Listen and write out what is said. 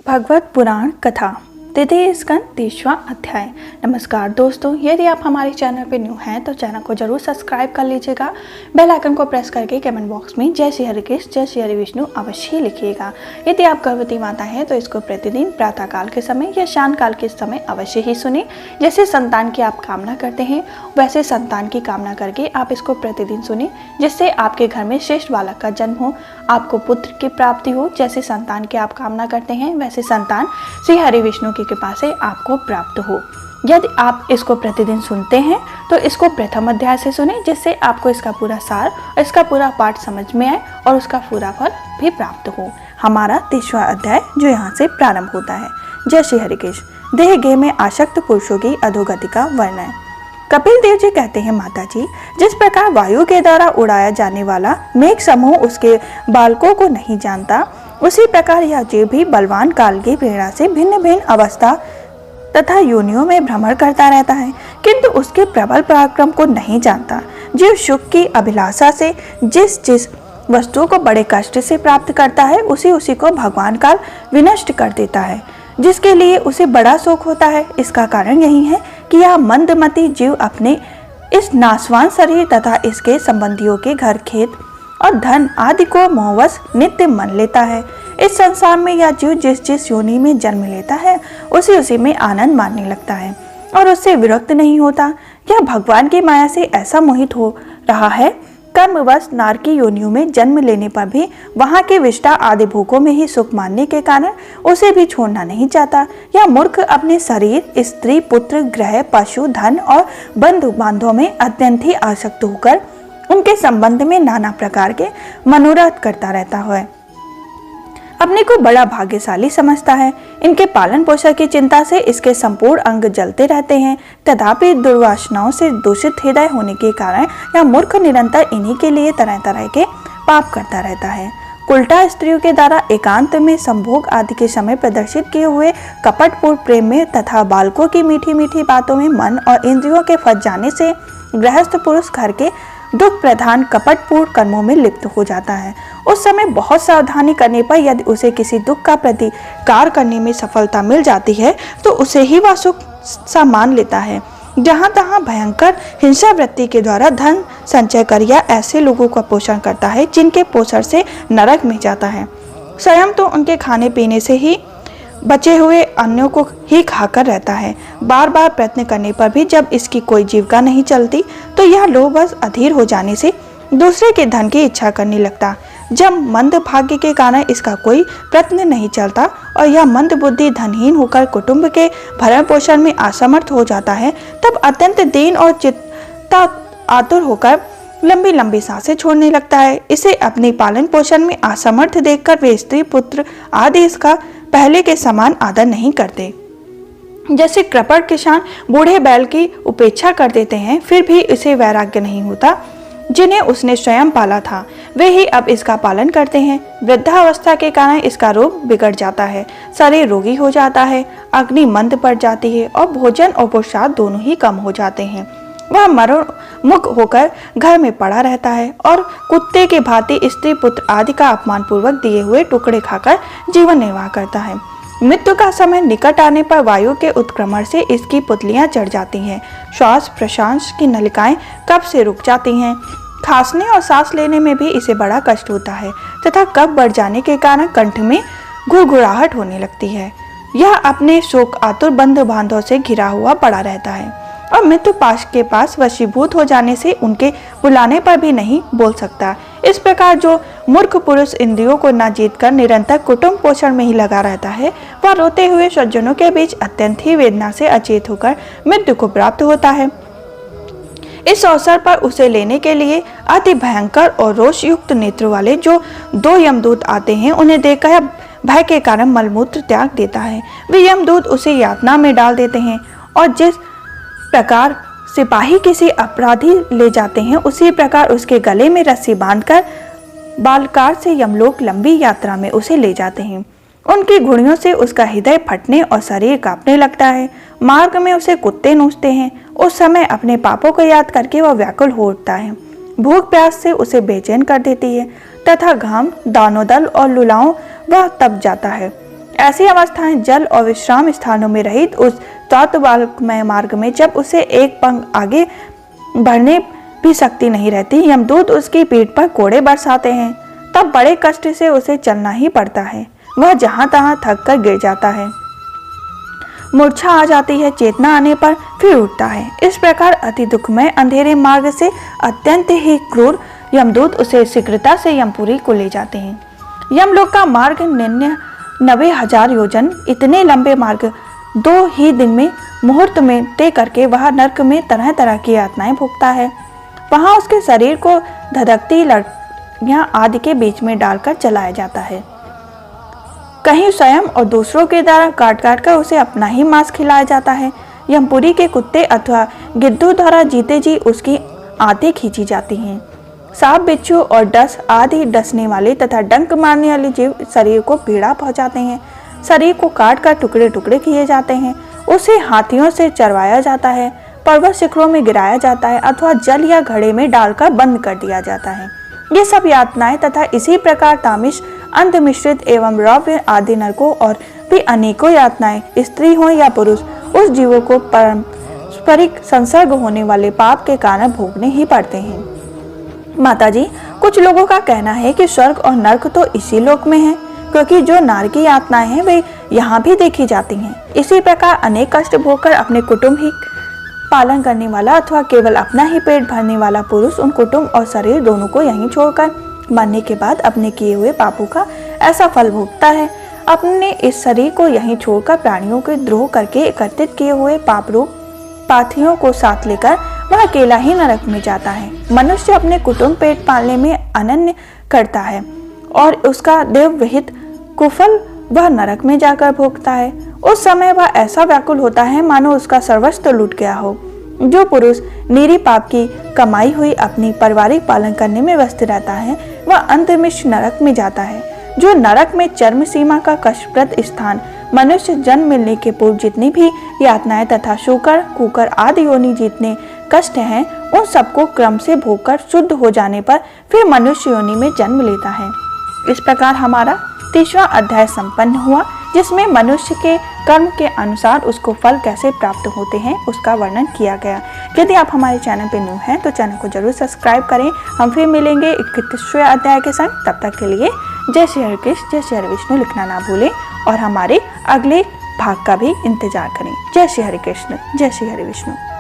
भगवत पुराण कथा तृतीय स्कंद 30वां अध्याय। नमस्कार दोस्तों, यदि आप हमारे चैनल पर न्यू हैं तो चैनल को जरूर सब्सक्राइब कर लीजिएगा। बेल आइकन को प्रेस करके कमेंट बॉक्स में जय श्री हरि कृष्ण जय श्री हरि विष्णु अवश्य लिखिएगा। यदि आप गर्भवती माता हैं तो इसको प्रतिदिन प्रातःकाल के समय या शाम काल के समय अवश्य ही सुने। जैसे संतान की आप कामना करते हैं वैसे संतान की कामना करके आप इसको प्रतिदिन सुने, जिससे आपके घर में श्रेष्ठ बालक का जन्म हो, आपको पुत्र की प्राप्ति हो। जैसे संतान की आप कामना करते हैं वैसे संतान श्री हरि विष्णु की कृपा से आपको प्राप्त हो। यदि आप इसको प्रतिदिन सुनते हैं तो इसको प्रथम अध्याय से सुने, जिससे आपको इसका पूरा सार और इसका पूरा पाठ समझ में आए और उसका पूरा फल भी प्राप्त हो। हमारा 30वां अध्याय जो यहाँ से प्रारंभ होता है। जय श्री हरि कृष्ण। देह गेह में आसक्त पुरुषों की अधोगति का वर्णन। कपिल देव जी कहते हैं, माता जी, जिस प्रकार वायु के द्वारा उड़ाया जाने वाला मेघ समूह उसके बालकों को नहीं जानता, उसी प्रकार यह जीव भी बलवान काल की प्रेरणा से भिन्न भिन्न अवस्था तथा योनियों में भ्रमण करता रहता है, किंतु उसके प्रबल पराक्रम को नहीं जानता। जीव सुख की अभिलाषा से जिस जिस वस्तु को बड़े कष्ट से प्राप्त करता है उसी को भगवान काल विनष्ट कर देता है, जिसके लिए उसे बड़ा शोक होता है। इसका कारण यही है कि यह मंदमती जीव अपने इस नाशवान शरीर तथा इसके संबंधियों के घर खेत और धन आदि को मोहवश नित्य मान लेता है। इस संसार में यह जीव जिस जिस योनि में जन्म लेता है उसी में आनंद मानने लगता है और उससे विरक्त नहीं होता। यह भगवान की माया से ऐसा मोहित हो रहा है, कर्मवश नारकी योनियों में जन्म लेने पर भी वहाँ के विष्टा आदि भूखों में ही सुख मानने के कारण उसे भी छोड़ना नहीं चाहता। यह मूर्ख अपने शरीर, स्त्री, पुत्र, गृह, पशु, धन और बंधु बांधवों में अत्यंत ही आसक्त होकर उनके संबंध में नाना प्रकार के मनोरथ करता रहता है। अपने को बड़ा भाग्यशाली समझता है। इनके पालन पोषण की चिंता से इसके संपूर्ण अंग जलते रहते हैं। तथापि दुर्वासनाओं से दूषित हृदय होने के कारण यह मूर्ख निरंतर इन्हीं के लिए तरह तरह के पाप करता रहता है। उल्टा स्त्रियों के द्वारा एकांत में संभोग आदि के समय प्रदर्शित किए हुए कपटपूर्ण प्रेम में तथा बालकों की मीठी मीठी बातों में मन और इंद्रियों के फंस जाने से गृहस्थ पुरुष घर के दुख प्रधान कपटपूर्ण कर्मों में लिप्त हो जाता है। उस समय बहुत सावधानी करने पर यदि उसे किसी दुख का प्रतिकार करने में सफलता मिल जाती है तो उसे ही वह सुख सा मान लेता है। जहाँ तहाँ भयंकर हिंसा वृत्ति के द्वारा धन संचय कर या ऐसे लोगों का पोषण करता है जिनके पोषण से नरक में जाता है। स्वयं तो उनके खाने पीने से ही बचे हुए अन्यों को ही खाकर रहता है। बार बार प्रयत्न करने पर भी जब इसकी कोई जीविका नहीं चलती तो यह लोभवश अधीर हो जाने से दूसरे के धन की इच्छा करने लगता। जब मंद भाग्य के कारण इसका कोई प्रयत्न नहीं चलता और यह मंद बुद्धि धनहीन होकर कुटुंब के भरण पोषण में असमर्थ हो जाता है, तब अत्यंत दीन और चित्ता आतुर होकर लंबी लंबी सांसें छोड़ने लगता है। इसे अपने पालन पोषण में असमर्थ देखकर वे स्त्री, पुत्र आदि इसका पहले के समान आदर नहीं करते। जैसे कृपण किसान बूढ़े बैल की उपेक्षा कर देते हैं, फिर भी इसे वैराग्य नहीं होता जिन्हें उसने स्वयं पाला था, वे ही अब इसका पालन करते हैं। वृद्धावस्था के कारण इसका रोग बिगड़ जाता है, शरीर रोगी हो जाता है, अग्नि मंद पड़ जाती है और भोजन और पोशाक दोनों ही कम हो जाते हैं। वह मरण मुख होकर घर में पड़ा रहता है और कुत्ते के भांति स्त्री, पुत्र आदि का अपमान पूर्वक दिए हुए टुकड़े खाकर जीवन निर्वाह करता है। मृत्यु का समय निकट आने पर वायु के उत्क्रमण से इसकी पुतलियां चढ़ जाती हैं। श्वास प्रश्वास की नलिकाएं कब से रुक जाती हैं। खांसने और सांस लेने में भी इसे बड़ा कष्ट होता है तथा कफ बढ़ जाने के कारण कंठ में गुड़गुड़ाहट होने लगती है। यह अपने शोक आतुर बंधु बांधवों से घिरा हुआ पड़ा रहता है और मृत्यु पाश के पास वशीभूत हो जाने से उनके बुलाने पर भी नहीं बोल सकता। इस प्रकार जो मूर्ख पुरुष इंद्रियों को न जीतकर निरंतर कुटुंब पोषण में ही लगा रहता है, वह रोते हुए सज्जनों के बीच अत्यंत ही वेदना से अचेत होकर मृत्यु को प्राप्त होता है। इस अवसर पर उसे लेने के लिए अति भयंकर और रोष युक्त नेत्र वाले जो 2 यमदूत आते हैं, उन्हें देखकर भय के कारण मलमूत्र त्याग देता है। वे यमदूत उसे यातना में डाल देते हैं और जिस प्रकार सिपाही किसी अपराधी ले जाते हैं उसी प्रकार उसके गले में रस्सी बांधकर बालकार से यमलोक लंबी यात्रा में उसे ले जाते हैं। उनकी घुड़ियों से उसका हृदय फटने और शरीर कांपने लगता है। मार्ग में उसे कुत्ते नोचते हैं। उस समय अपने पापों को याद करके वह व्याकुल हो उठता है। भूख प्यास से उसे बेचैन कर देती है तथा घाम, दानोदल और लुलाओं वह तप जाता है। ऐसी अवस्थाएं जल और विश्राम स्थानों में रहित उस तत्वालमय मार्ग में जब उसे एक पंख आगे बढ़ने भी शक्ति नहीं रहती, यमदूत उसकी पीठ पर कोड़े बरसाते हैं, तब बड़े कष्ट से उसे चलना ही पड़ता है। वह जहां तहां थक कर गिर जाता है, मूर्छा आ जाती है, चेतना आने पर फिर उठता है। इस प्रकार अति दुखमय अंधेरे मार्ग से अत्यंत ही क्रूर यमदूत उसे शीघ्रता से यमपुरी को ले जाते हैं। यमलोक का मार्ग 99,000 योजन, इतने लंबे मार्ग 2 ही दिन में मुहूर्त में तय करके वह नरक में तरह तरह की यातनाएं भोगता है। वहां उसके शरीर को धधकती लड़कियां आदि के बीच में डालकर चलाया जाता है। कहीं स्वयं और दूसरों के द्वारा काट काट कर उसे अपना ही मांस खिलाया जाता है। यमपुरी के कुत्ते अथवा गिद्धों द्वारा जीते जी उसकी आंतें खींची जाती हैं। सांप, बिच्छू और डस आदि डसने वाले तथा डंक मारने वाले जीव शरीर को पीड़ा पहुंचाते हैं। शरीर को काट कर टुकड़े टुकड़े किए जाते हैं। उसे हाथियों से चरवाया जाता है, पर्वत शिखरों में गिराया जाता है अथवा जल या घड़े में डालकर बंद कर दिया जाता है। ये सब यातनाएं तथा इसी प्रकार तामिश, अंध मिश्रित एवं रौद्र आदि नरकों और भी अनेकों यातनाएं स्त्री हो या पुरुष उस जीवों को पारस्परिक संसर्ग होने वाले पाप के कारण भोगने ही पड़ते हैं। माताजी, कुछ लोगों का कहना है कि स्वर्ग और नरक तो इसी लोक में है, क्योंकि जो नारकी यातनाएं हैं वे यहाँ भी देखी जाती हैं। इसी प्रकार अनेक कष्ट भोगकर अपने कुटुंब ही पालन करने वाला अथवा केवल अपना ही पेट भरने वाला पुरुष उन कुटुंब और शरीर दोनों को यहीं छोड़कर मरने के बाद अपने किए हुए पापों का ऐसा फल भोगता है। अपने इस शरीर को यहीं छोड़कर प्राणियों के द्रोह करके एकत्रित किए हुए पाप रूप पाथियों को साथ लेकर वह अकेला ही नरक में जाता है। मनुष्य अपने कुटुंब पेट पालने में अनन्य करता है और उसका देव विहित कुफल वह नरक में जाकर भोगता है। उस समय वह ऐसा व्याकुल होता है मानो उसका सर्वस्व लूट गया हो। जो पुरुष निरी पाप की कमाई हुई अपनी पारिवारिक पालन करने में व्यस्त रहता है वह अंतर्मिश नरक में जाता है। जो नरक में चर्म सीमा का कष्टप्रद स्थान मनुष्य जन्म मिलने के पूर्व जितनी भी यातनाएं तथा शूकर, कुकर आदि योनि जितने कष्ट हैं उन सबको क्रम से भोगकर शुद्ध हो जाने पर फिर मनुष्य योनि में जन्म लेता है। इस प्रकार हमारा 30वां अध्याय संपन्न हुआ, जिसमें मनुष्य के कर्म के अनुसार उसको फल कैसे प्राप्त होते हैं उसका वर्णन किया गया। यदि आप हमारे चैनल पर न्यू हैं तो चैनल को जरूर सब्सक्राइब करें। हम फिर मिलेंगे 31वें अध्याय के संग। तब तक के लिए जय श्री हरि कृष्ण, जय श्री हरि विष्णु लिखना ना भूलें और हमारे अगले भाग का भी इंतजार करें। जय श्री हरि कृष्ण, जय श्री हरि विष्णु।